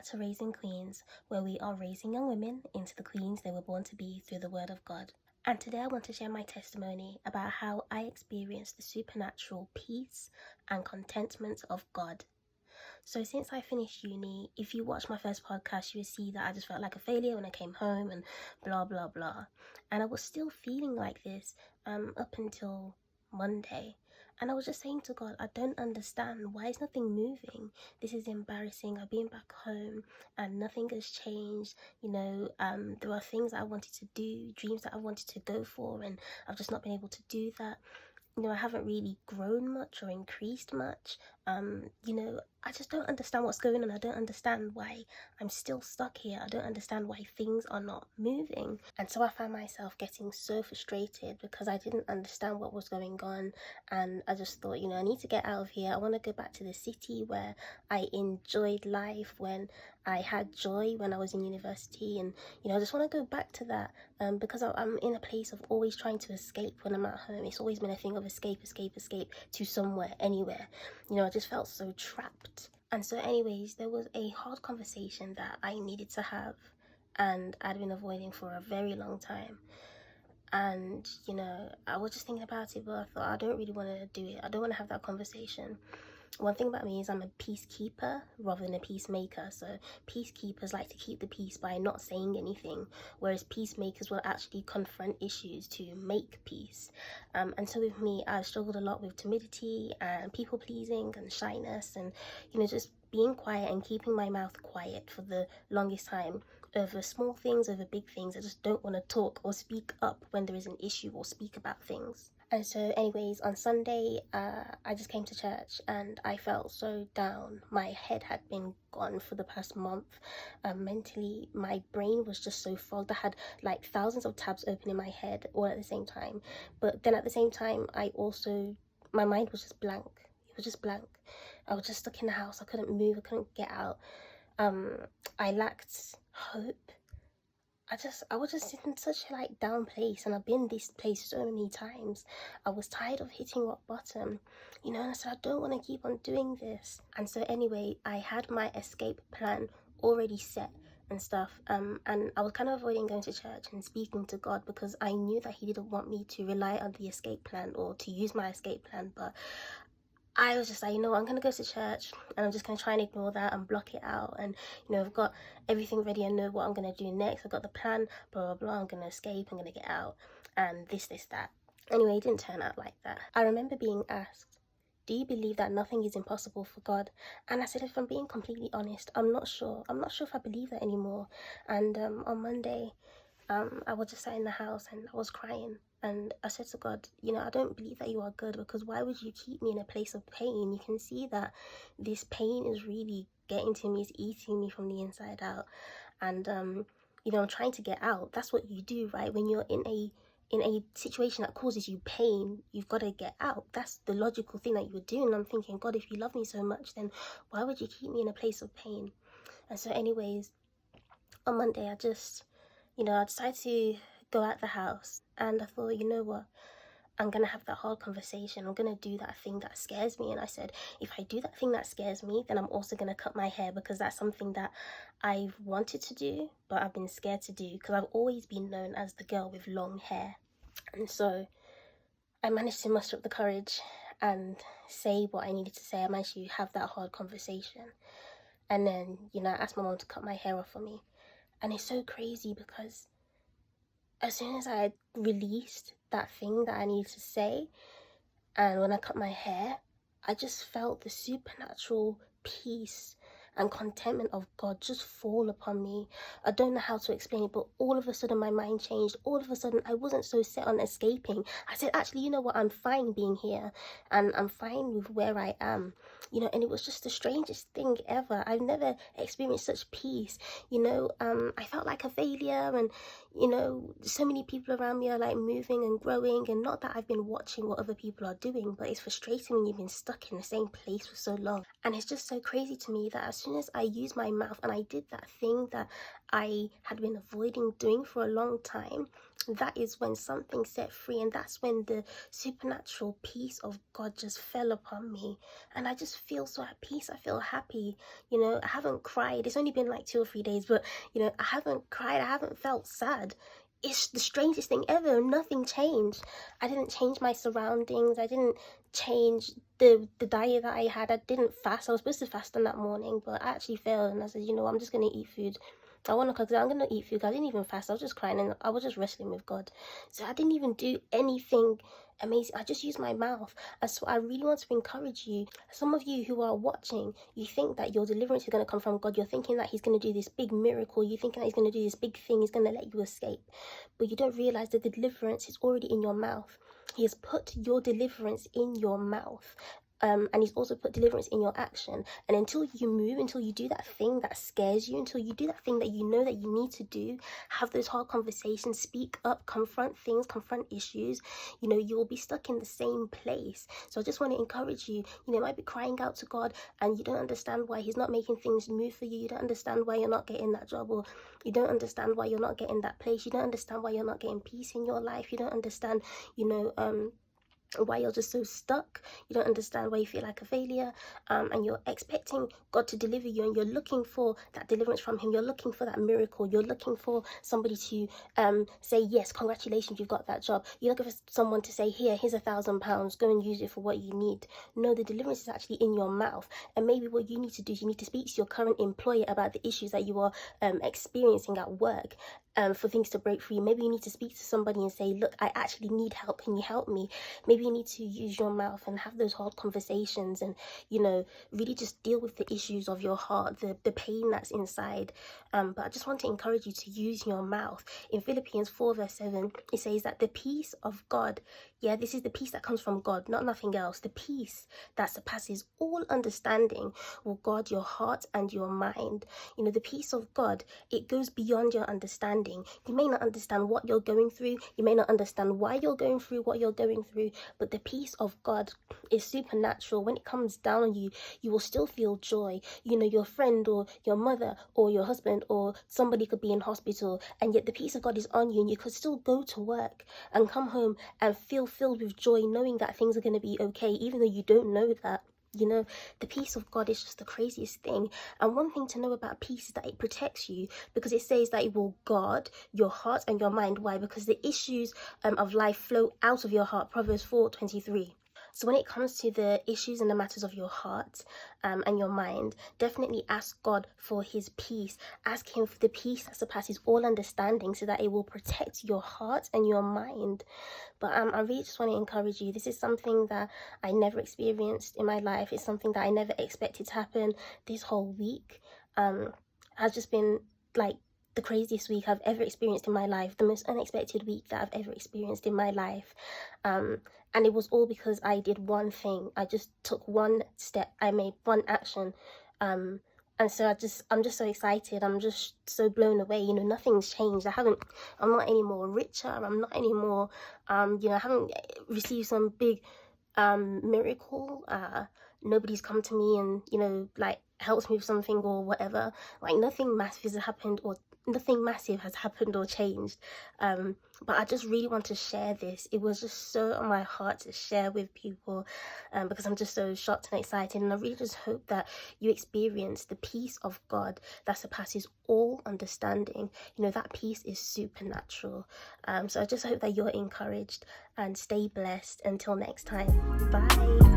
to Raising Queens, where we are raising young women into the queens they were born to be through the Word of God. And today I want to share my testimony about how I experienced the supernatural peace and contentment of God. So since I finished uni, if you watch my first podcast, you will see that I just felt like a failure when I came home and blah, blah, blah. And I was still feeling like this up until Monday. And I was just saying to God, I don't understand. Why is nothing moving? This is embarrassing. I've been back home and nothing has changed. There are things I wanted to do, dreams that I wanted to go for, and I've just not been able to do that. I haven't really grown much or increased much. I just don't understand what's going on. I don't understand why I'm still stuck here. I don't understand why things are not moving. And so I found myself getting so frustrated because I didn't understand what was going on. And I just thought, I need to get out of here. I want to go back to the city where I enjoyed life, when I had joy when I was in university. And, I just want to go back to that because I'm in a place of always trying to escape when I'm at home. It's always been a thing of escape to somewhere, anywhere. I just felt so trapped. And so anyways, there was a hard conversation that I needed to have, and I'd been avoiding for a very long time. And, I was just thinking about it, but I thought I don't really want to do it. I don't want to have that conversation. One thing about me is I'm a peacekeeper rather than a peacemaker. So peacekeepers like to keep the peace by not saying anything, whereas peacemakers will actually confront issues to make peace. And so with me, I've struggled a lot with timidity and people pleasing and shyness, and just being quiet and keeping my mouth quiet for the longest time over small things, over big things. I just don't want to talk or speak up when there is an issue or speak about things. And so anyways, on Sunday, I just came to church and I felt so down. My head had been gone for the past month. Mentally, my brain was just so fogged. I had like thousands of tabs open in my head all at the same time. But then at the same time, my mind was just blank. It was just blank. I was just stuck in the house. I couldn't move. I couldn't get out. I lacked hope. I was just in such a down place, and I've been this place so many times. I was tired of hitting rock bottom, and I said, I don't want to keep on doing this. And so anyway, I had my escape plan already set and stuff, and I was kind of avoiding going to church and speaking to God because I knew that he didn't want me to rely on the escape plan or to use my escape plan. But I was just like, I'm going to go to church and I'm just going to try and ignore that and block it out. And, I've got everything ready. I know what I'm going to do next. I've got the plan, blah, blah, blah. I'm going to escape. I'm going to get out. And this, that. Anyway, it didn't turn out like that. I remember being asked, do you believe that nothing is impossible for God? And I said, if I'm being completely honest, I'm not sure. I'm not sure if I believe that anymore. And on Monday, I was just sat in the house and I was crying. And I said to God, I don't believe that you are good, because why would you keep me in a place of pain? You can see that this pain is really getting to me, it's eating me from the inside out. And, I'm trying to get out. That's what you do, right? When you're in a situation that causes you pain, you've got to get out. That's the logical thing that you would do. And I'm thinking, God, if you love me so much, then why would you keep me in a place of pain? And so anyways, on Monday, I decided to go out the house, and I thought, you know what, I'm gonna have that hard conversation. I'm gonna do that thing that scares me. And I said, if I do that thing that scares me, then I'm also gonna cut my hair, because that's something that I've wanted to do but I've been scared to do, because I've always been known as the girl with long hair. And so I managed to muster up the courage and say what I needed to say. I managed to have that hard conversation, and then I asked my mom to cut my hair off for me. And it's so crazy because as soon as I had released that thing that I needed to say, and when I cut my hair, I just felt the supernatural peace and contentment of God just fall upon me. I don't know how to explain it, but all of a sudden my mind changed. All of a sudden I wasn't so set on escaping. I said, actually, you know what, I'm fine being here, and I'm fine with where I am. And it was just the strangest thing ever. I've never experienced such peace. I felt like a failure, and so many people around me are moving and growing, and not that I've been watching what other people are doing, but it's frustrating when you've been stuck in the same place for so long. And it's just so crazy to me that as soon soon as I used my mouth and I did that thing that I had been avoiding doing for a long time, that is when something set free, and that's when the supernatural peace of God just fell upon me. And I just feel so at peace. I feel happy. I haven't cried. It's only been like 2 or 3 days, but I haven't cried. I haven't felt sad. It's the strangest thing ever. Nothing changed. I didn't change my surroundings. I didn't change the diet that I had. I didn't fast. I was supposed to fast on that morning, but I actually failed, and I said, I'm just going to eat food. I want to cook. I'm going to eat food. I didn't even fast. I was just crying, and I was just wrestling with God. So I didn't even do anything amazing. I just used my mouth. And so I really want to encourage you. Some of you who are watching, you think that your deliverance is going to come from God. You're thinking that he's going to do this big miracle. You're thinking that he's going to do this big thing. He's going to let you escape. But you don't realize that the deliverance is already in your mouth. He has put your deliverance in your mouth. And he's also put deliverance in your action. And until you move, until you do that thing that scares you, until you do that thing that you know that you need to do, have those hard conversations, speak up, confront things, confront issues, you will be stuck in the same place. So I just want to encourage you. You might be crying out to God and you don't understand why he's not making things move for you. You don't understand why you're not getting that job, or you don't understand why you're not getting that place. You don't understand why you're not getting peace in your life. You don't understand, why you're just so stuck. You don't understand why you feel like a failure, and you're expecting God to deliver you, and you're looking for that deliverance from him. You're looking for that miracle. You're looking for somebody to say, yes, congratulations, you've got that job. You're looking for someone to say, here's £1,000, go and use it for what you need. No, the deliverance is actually in your mouth. And maybe what you need to do is you need to speak to your current employer about the issues that you are experiencing at work, for things to break free. Maybe you need to speak to somebody and say, look, I actually need help. Can you help me? Maybe you need to use your mouth and have those hard conversations and, really just deal with the issues of your heart, the pain that's inside. But I just want to encourage you to use your mouth. In Philippians 4 verse 7, it says that the peace of God, this is the peace that comes from God, not nothing else. The peace that surpasses all understanding will guard your heart and your mind. The peace of God, it goes beyond your understanding. You may not understand what you're going through. You may not understand why you're going through what you're going through, but the peace of God is supernatural. When it comes down on you, you will still feel joy. Your friend or your mother or your husband or somebody could be in hospital, and yet the peace of God is on you, and you could still go to work and come home and feel filled with joy, knowing that things are going to be okay, even though you don't know that. The peace of God is just the craziest thing. And one thing to know about peace is that it protects you, because it says that it will guard your heart and your mind. Why? Because the issues of life flow out of your heart. Proverbs 4:23. So when it comes to the issues and the matters of your heart and your mind, definitely ask God for his peace. Ask him for the peace that surpasses all understanding, so that it will protect your heart and your mind. But I really just want to encourage you. This is something that I never experienced in my life. It's something that I never expected to happen. This whole week has just been like the craziest week I've ever experienced in my life, the most unexpected week that I've ever experienced in my life. And it was all because I did one thing. I just took one step. I made one action. And so I'm just so excited. I'm just so blown away. Nothing's changed. I'm not any more richer. I'm not any more, I haven't received some big miracle. Nobody's come to me and, helps me with something or whatever. Nothing massive has happened, or nothing massive has happened or changed. But I just really want to share this. It was just so on my heart to share with people, because I'm just so shocked and excited. And I really just hope that you experience the peace of God that surpasses all understanding. That peace is supernatural. So I just hope that you're encouraged, and stay blessed. Until next time. Bye.